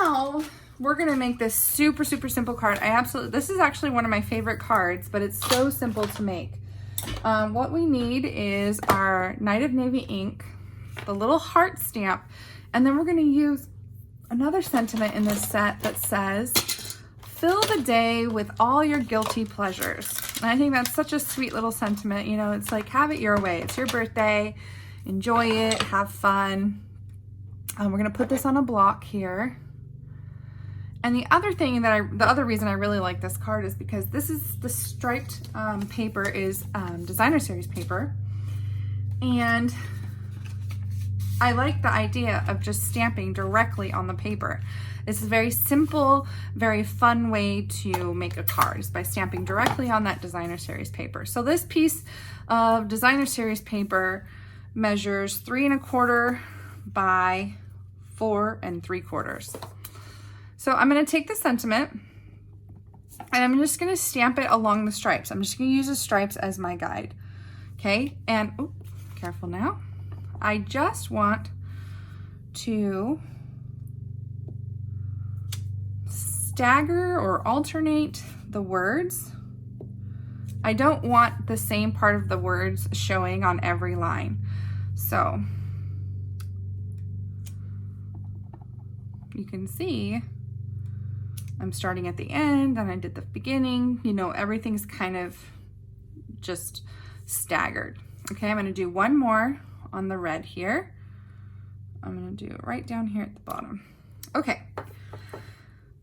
now we're gonna make this super, super simple card. This is actually one of my favorite cards, but it's so simple to make. What we need is our Night of Navy ink, the little heart stamp, and then we're gonna use another sentiment in this set that says, fill the day with all your guilty pleasures. And I think that's such a sweet little sentiment. You know, it's like, have it your way. It's your birthday, enjoy it, have fun. We're gonna put this on a block here. And the other thing that the other reason I really like this card is because this is the striped paper is designer series paper. And I like the idea of just stamping directly on the paper. It's a very simple, very fun way to make a card is by stamping directly on that designer series paper. So this piece of designer series paper measures 3 1/4 by 4 3/4. So I'm going to take the sentiment and I'm just going to stamp it along the stripes. I'm just going to use the stripes as my guide. Okay, and oh, careful now. I just want to stagger or alternate the words. I don't want the same part of the words showing on every line. So you can see I'm starting at the end and I did the beginning. You know, everything's kind of just staggered. Okay, I'm going to do one more on the red here. I'm going to do it right down here at the bottom. Okay.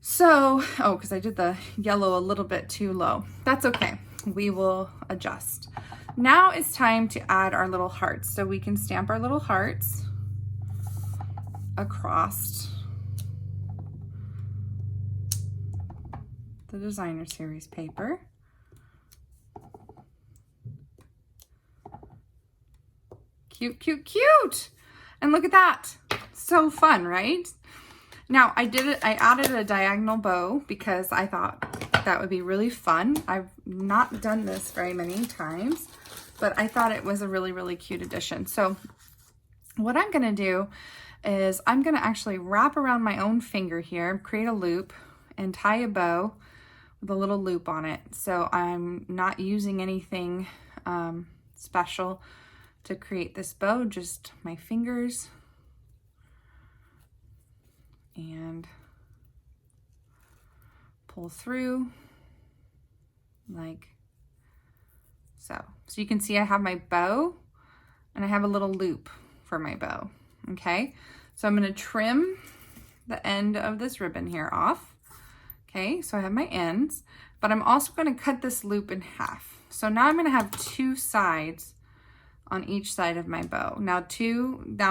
So, oh, because I did the yellow a little bit too low. That's okay. We will adjust. Now it's time to add our little hearts. So we can stamp our little hearts across the designer series paper. Cute, cute, cute. And look at that. So fun, right? Now I added a diagonal bow because I thought that would be really fun. I've not done this very many times, but I thought it was a really, really cute addition. So what I'm gonna do is I'm gonna actually wrap around my own finger here, create a loop, and tie a bow with a little loop on it. So I'm not using anything special to create this bow, just my fingers. And pull through like so. So you can see I have my bow and I have a little loop for my bow. Okay, so I'm going to trim the end of this ribbon here off. Okay, so I have my ends, but I'm also going to cut this loop in half. So now I'm going to have 2 sides on each side of my bow. Now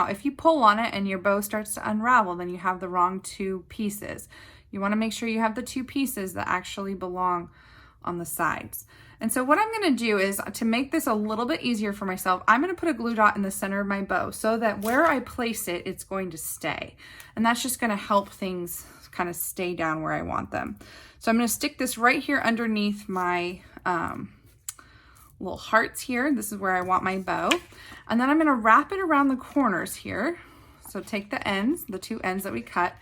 if you pull on it and your bow starts to unravel, then you have the wrong 2 pieces. You want to make sure you have the 2 pieces that actually belong on the sides. And so what I'm going to do is, to make this a little bit easier for myself, I'm going to put a glue dot in the center of my bow so that where I place it, it's going to stay. And that's just going to help things kind of stay down where I want them. So I'm going to stick this right here underneath my little hearts here. This is where I want my bow. And then I'm going to wrap it around the corners here. So take the ends, the 2 ends that we cut,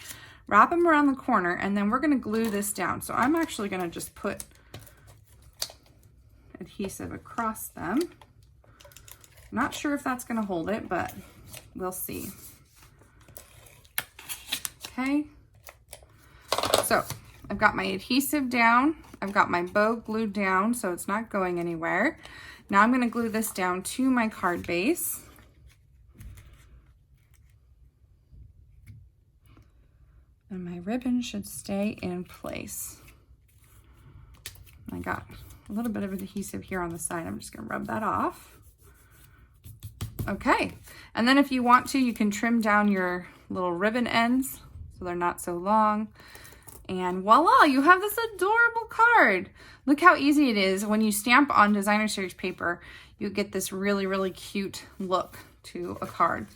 wrap them around the corner, and then we're going to glue this down. So I'm actually going to just put adhesive across them. Not sure if that's going to hold it, but we'll see. Okay. So I've got my adhesive down. I've got my bow glued down so it's not going anywhere. Now I'm going to glue this down to my card base. And my ribbon should stay in place. I got a little bit of adhesive here on the side. I'm just going to rub that off. Okay. And then if you want to, you can trim down your little ribbon ends so they're not so long. And voila, you have this adorable card. Look how easy it is. When you stamp on designer series paper, you get this really, really cute look to a card.